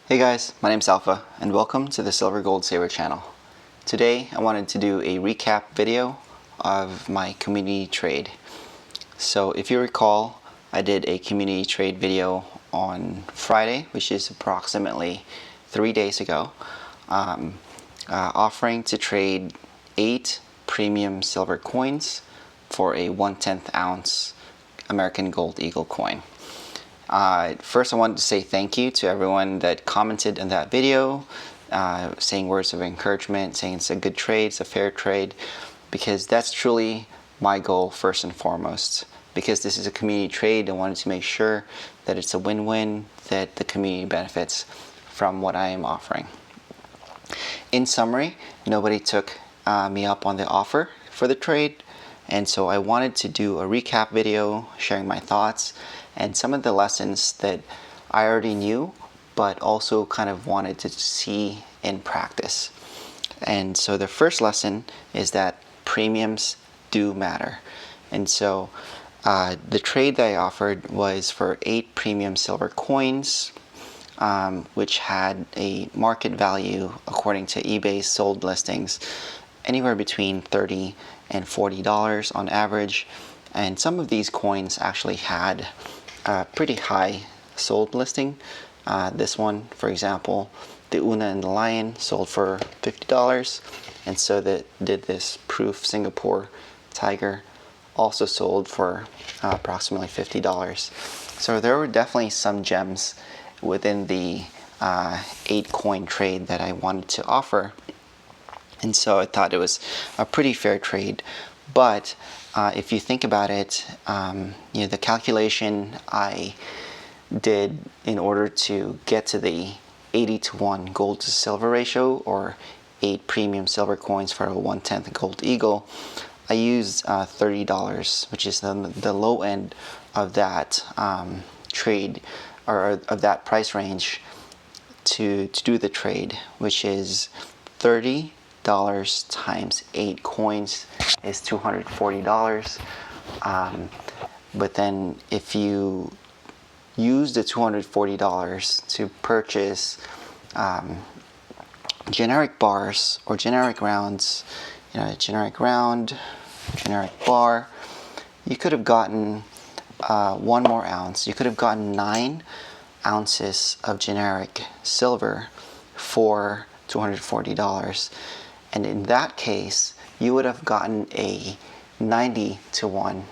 Hey guys, my name's Alpha and welcome to the Silver Gold Saver channel. Today I wanted to do a recap video of my community trade. So if you recall, I did a community trade video on Friday, which is approximately 3 days ago, offering to trade 8 premium silver coins for a 1/10 ounce American Gold Eagle coin. First, I wanted to say thank you to everyone that commented in that video, saying words of encouragement, saying it's a good trade, it's a fair trade, because that's truly my goal first and foremost. Because this is a community trade, I wanted to make sure that it's a win-win, that the community benefits from what I am offering. In summary, nobody took me up on the offer for the trade, and so I wanted to do a recap video sharing my thoughts and some of the lessons that I already knew, but also kind of wanted to see in practice. And so the first lesson is that premiums do matter. And so the trade that I offered was for 8 premium silver coins, which had a market value, according to eBay's sold listings, anywhere between $30 and $40 on average. And some of these coins actually had a pretty high sold listing. This one, for example, the Una and the Lion sold for $50, and so that did this Proof Singapore Tiger, also sold for approximately $50. So there were definitely some gems within the 8 coin trade that I wanted to offer, and so I thought it was a pretty fair trade. But if you think about it, the calculation I did in order to get to the 80-to-1 gold to silver ratio, or 8 premium silver coins for a 1/10 gold eagle, I used $30, which is the low end of that trade, or of that price range, to do the trade, which is $30 times 8 coins is $240. But then if you use the $240 to purchase generic bars or generic rounds, generic round, generic bar, you could have gotten 1 more ounce. You could have gotten 9 ounces of generic silver for $240. And in that case, you would have gotten a 90-to-1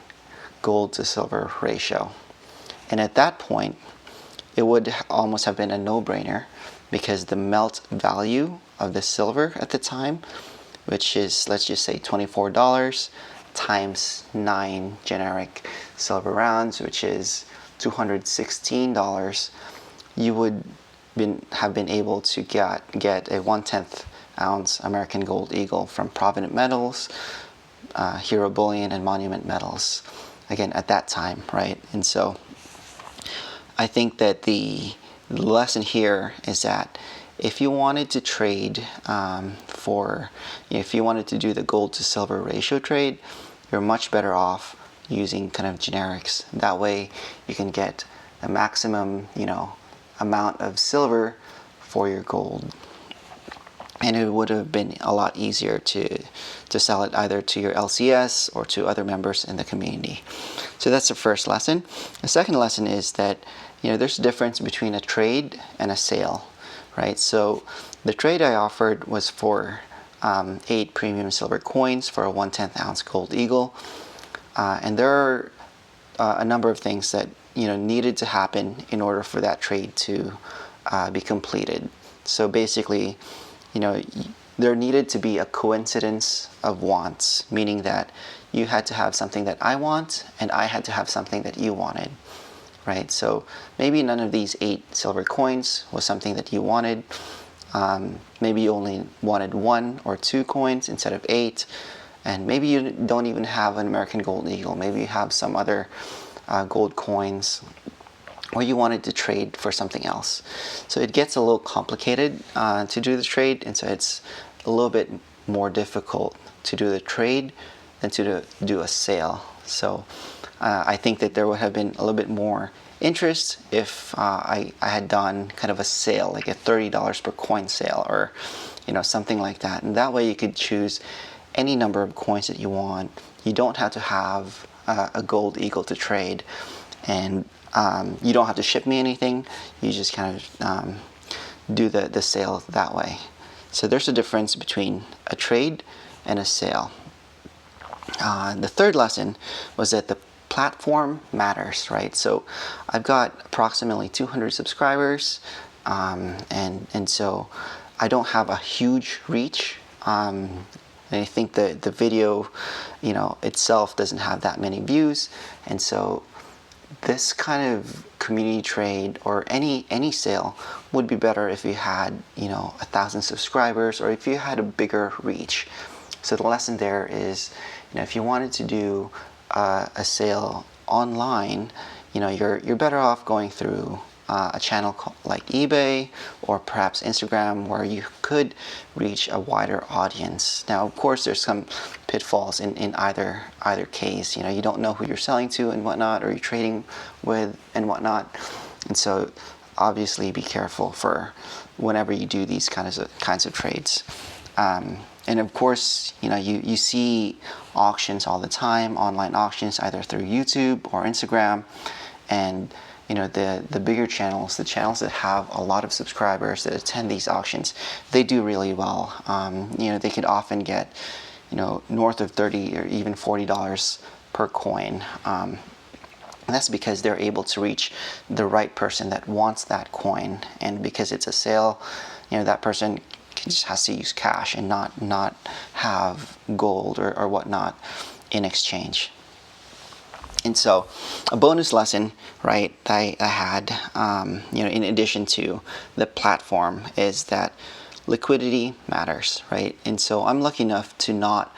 gold to silver ratio. And at that point, it would almost have been a no-brainer, because the melt value of the silver at the time, which is, let's just say, $24 times 9 generic silver rounds, which is $216, you would have been able to get a 1/10 ounce American Gold Eagle from Provident Metals, Hero Bullion, and Monument Metals, again at that time, right? And so I think that the lesson here is that if you wanted to trade if you wanted to do the gold to silver ratio trade, you're much better off using kind of generics. That way you can get the maximum amount of silver for your gold. And it would have been a lot easier to sell it either to your LCS or to other members in the community. So that's the first lesson. The second lesson is that there's a difference between a trade and a sale, right? So the trade I offered was for 8 premium silver coins for a 1/10 ounce gold eagle, and there are a number of things that needed to happen in order for that trade to be completed. So basically, there needed to be a coincidence of wants, meaning that you had to have something that I want and I had to have something that you wanted, right? So maybe none of these 8 silver coins was something that you wanted. Maybe you only wanted 1 or 2 coins instead of 8, and maybe you don't even have an American Gold Eagle. Maybe you have some other gold coins, or you wanted to trade for something else. So it gets a little complicated to do the trade, and so it's a little bit more difficult to do the trade than to do a sale. So I think that there would have been a little bit more interest if I had done kind of a sale, like a $30 per coin sale, or something like that. And that way you could choose any number of coins that you want. You don't have to have a gold eagle to trade, and you don't have to ship me anything. You just kind of do the sale that way. So there's a difference between a trade and a sale. The third lesson was that the platform matters, right? So I've got approximately 200 subscribers, and so I don't have a huge reach. And I think the video, itself doesn't have that many views, and so this kind of community trade or any sale would be better if you had 1,000 subscribers, or if you had a bigger reach. So the lesson there is, if you wanted to do a sale online, you're better off going through a channel like eBay or perhaps Instagram, where you could reach a wider audience. Now, of course, there's some pitfalls in either case. You don't know who you're selling to and whatnot, or you're trading with and whatnot, and so obviously be careful for whenever you do these kinds of trades. And of course, you see auctions all the time, online auctions, either through YouTube or Instagram, and the bigger channels, the channels that have a lot of subscribers that attend these auctions, they do really well. They could often get north of $30 or even $40 per coin. And that's because they're able to reach the right person that wants that coin, and because it's a sale, that person just has to use cash and not have gold or whatnot in exchange. And so a bonus lesson, right, I had, in addition to the platform, is that liquidity matters, right? And so I'm lucky enough to not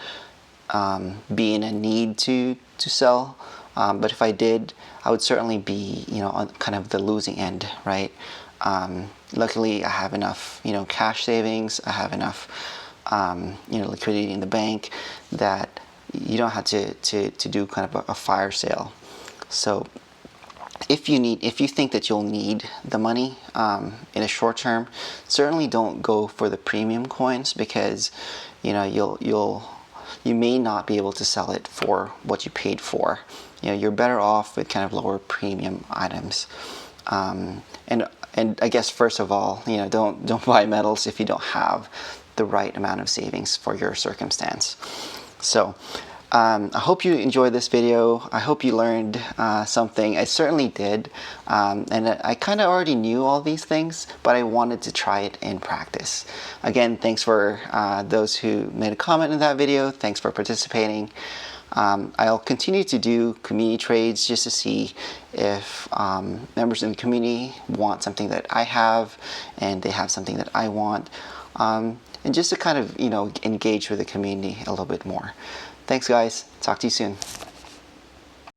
be in a need to sell, but if I did, I would certainly be, on kind of the losing end, right? Luckily, I have enough, cash savings. I have enough, liquidity in the bank that you don't have to do kind of a fire sale. So if you think that you'll need the money in a short term, certainly don't go for the premium coins, because you may not be able to sell it for what you paid for. You're better off with kind of lower premium items. And I guess first of all, don't buy metals if you don't have the right amount of savings for your circumstance. So I hope you enjoyed this video. I hope you learned something. I certainly did. And I kind of already knew all these things, but I wanted to try it in practice. Again, thanks for those who made a comment in that video. Thanks for participating. I'll continue to do community trades just to see if members in the community want something that I have and they have something that I want, and just to kind of engage with the community a little bit more. Thanks guys, talk to you soon.